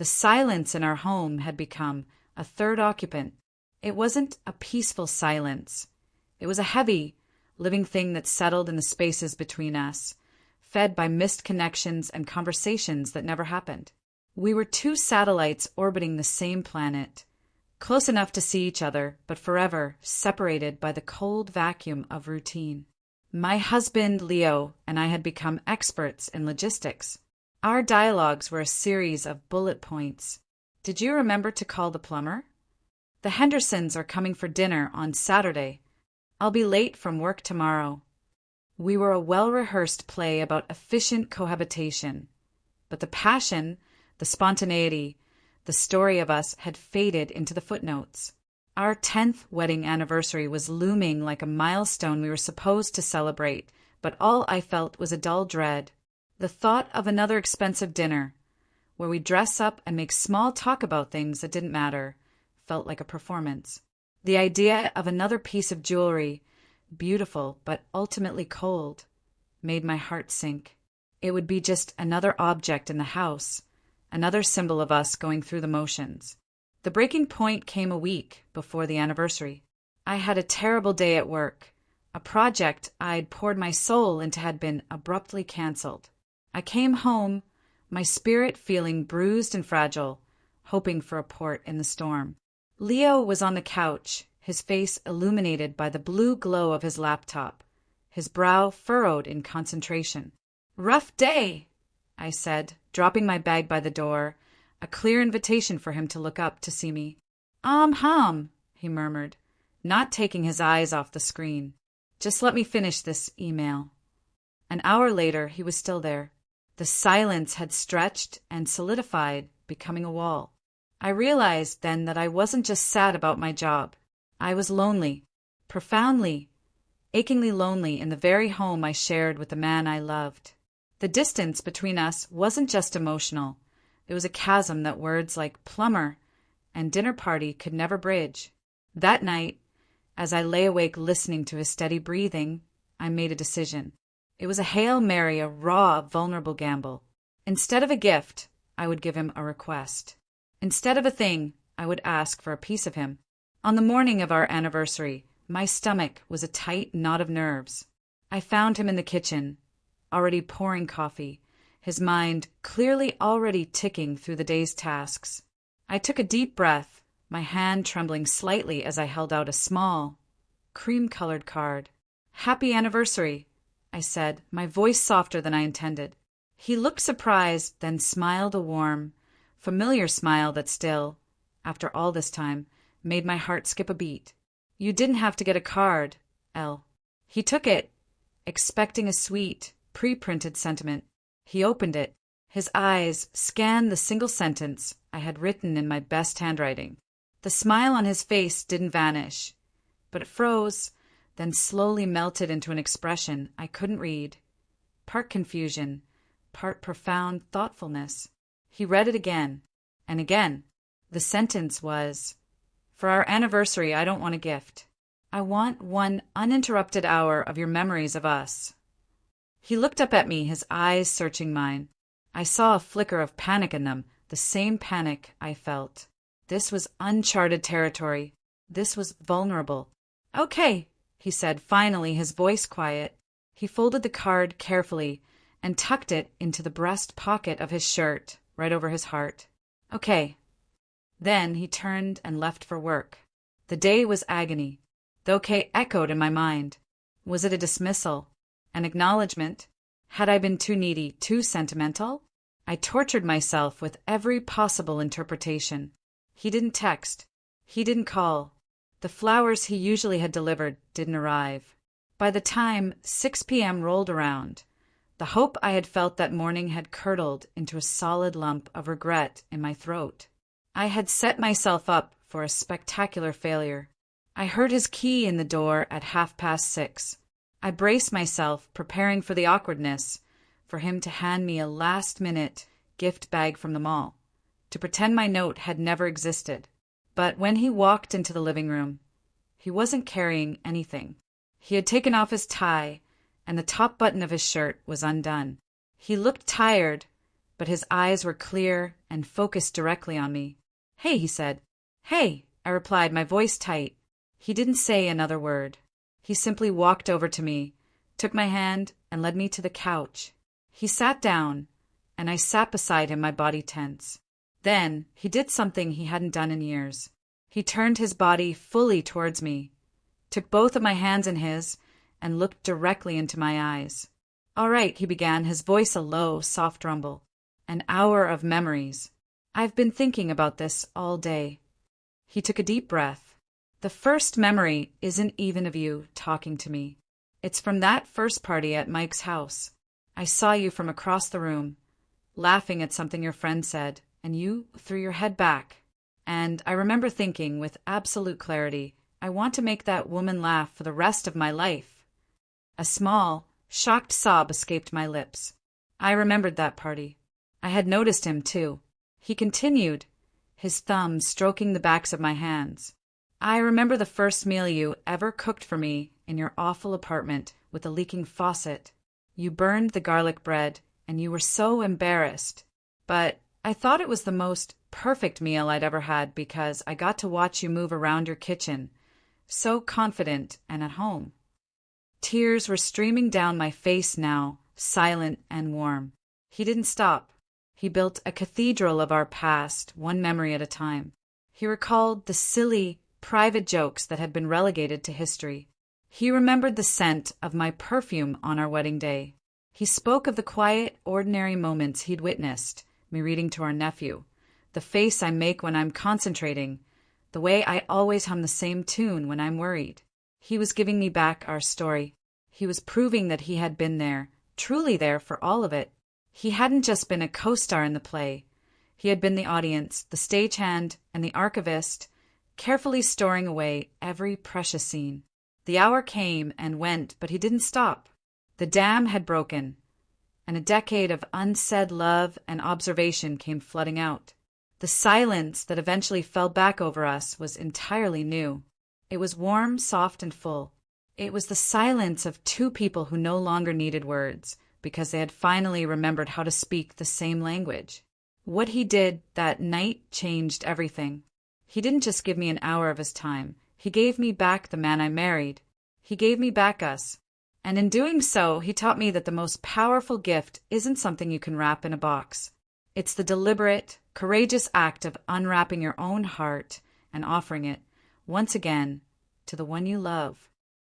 The silence in our home had become a third occupant. It wasn't a peaceful silence. It was a heavy, living thing that settled in the spaces between us, fed by missed connections and conversations that never happened. We were two satellites orbiting the same planet, close enough to see each other, but forever separated by the cold vacuum of routine. My husband, Leo, and I had become experts in logistics. Our dialogues were a series of bullet points. Did you remember to call the plumber? The Hendersons are coming for dinner on Saturday. I'll be late from work tomorrow. We were a well-rehearsed play about efficient cohabitation, but the passion, the spontaneity, the story of us had faded into the footnotes. Our 10th wedding anniversary was looming like a milestone we were supposed to celebrate, but all I felt was a dull dread. The thought of another expensive dinner, where we dress up and make small talk about things that didn't matter, felt like a performance. The idea of another piece of jewelry, beautiful but ultimately cold, made my heart sink. It would be just another object in the house, another symbol of us going through the motions. The breaking point came a week before the anniversary. I had a terrible day at work. A project I'd poured my soul into had been abruptly canceled. I came home, my spirit feeling bruised and fragile, hoping for a port in the storm. Leo was on the couch, his face illuminated by the blue glow of his laptop, his brow furrowed in concentration. "Rough day," I said, dropping my bag by the door, a clear invitation for him to look up to see me. Hum," he murmured, not taking his eyes off the screen. "Just let me finish this email." An hour later, he was still there. The silence had stretched and solidified, becoming a wall. I realized then that I wasn't just sad about my job. I was lonely, profoundly, achingly lonely in the very home I shared with the man I loved. The distance between us wasn't just emotional. It was a chasm that words like plumber and dinner party could never bridge. That night, as I lay awake listening to his steady breathing, I made a decision. It was a Hail Mary, a raw, vulnerable gamble. Instead of a gift, I would give him a request. Instead of a thing, I would ask for a piece of him. On the morning of our anniversary, my stomach was a tight knot of nerves. I found him in the kitchen, already pouring coffee, his mind clearly already ticking through the day's tasks. I took a deep breath, my hand trembling slightly as I held out a small, cream-colored card. "Happy anniversary," I said, my voice softer than I intended. He looked surprised, then smiled a warm, familiar smile that still, after all this time, made my heart skip a beat. "You didn't have to get a card, Elle." He took it, expecting a sweet, pre-printed sentiment. He opened it. His eyes scanned the single sentence I had written in my best handwriting. The smile on his face didn't vanish, but it froze, then slowly melted into an expression I couldn't read. Part confusion, part profound thoughtfulness. He read it again, and again. The sentence was, "For our anniversary, I don't want a gift. I want one uninterrupted hour of your memories of us." He looked up at me, his eyes searching mine. I saw a flicker of panic in them, the same panic I felt. This was uncharted territory. This was vulnerable. "Okay," he said, finally, his voice quiet. He folded the card carefully and tucked it into the breast pocket of his shirt, right over his heart. "Okay." Then he turned and left for work. The day was agony. The okay echoed in my mind. Was it a dismissal? An acknowledgement? Had I been too needy, too sentimental? I tortured myself with every possible interpretation. He didn't text. He didn't call. The flowers he usually had delivered didn't arrive. By the time 6 p.m. rolled around, the hope I had felt that morning had curdled into a solid lump of regret in my throat. I had set myself up for a spectacular failure. I heard his key in the door at 6:30. I braced myself, preparing for the awkwardness, for him to hand me a last-minute gift bag from the mall, to pretend my note had never existed. But when he walked into the living room, he wasn't carrying anything. He had taken off his tie, and the top button of his shirt was undone. He looked tired, but his eyes were clear and focused directly on me. "Hey," he said. "Hey," I replied, my voice tight. He didn't say another word. He simply walked over to me, took my hand, and led me to the couch. He sat down, and I sat beside him, my body tense. Then he did something he hadn't done in years. He turned his body fully towards me, took both of my hands in his, and looked directly into my eyes. "All right," he began, his voice a low, soft rumble. "An hour of memories. I've been thinking about this all day." He took a deep breath. "The first memory isn't even of you talking to me. It's from that first party at Mike's house. I saw you from across the room, laughing at something your friend said, and you threw your head back. And I remember thinking with absolute clarity, I want to make that woman laugh for the rest of my life." A small, shocked sob escaped my lips. I remembered that party. I had noticed him, too. He continued, his thumbs stroking the backs of my hands. "I remember the first meal you ever cooked for me in your awful apartment with a leaking faucet. You burned the garlic bread, and you were so embarrassed. But I thought it was the most perfect meal I'd ever had because I got to watch you move around your kitchen, so confident and at home." Tears were streaming down my face now, silent and warm. He didn't stop. He built a cathedral of our past, one memory at a time. He recalled the silly, private jokes that had been relegated to history. He remembered the scent of my perfume on our wedding day. He spoke of the quiet, ordinary moments he'd witnessed, me reading to our nephew, the face I make when I'm concentrating, the way I always hum the same tune when I'm worried. He was giving me back our story. He was proving that he had been there, truly there for all of it. He hadn't just been a co-star in the play. He had been the audience, the stagehand, and the archivist, carefully storing away every precious scene. The hour came and went, but he didn't stop. The dam had broken, and a decade of unsaid love and observation came flooding out. The silence that eventually fell back over us was entirely new. It was warm, soft, and full. It was the silence of two people who no longer needed words, because they had finally remembered how to speak the same language. What he did that night changed everything. He didn't just give me an hour of his time. He gave me back the man I married. He gave me back us. And in doing so, he taught me that the most powerful gift isn't something you can wrap in a box. It's the deliberate, courageous act of unwrapping your own heart and offering it, once again, to the one you love.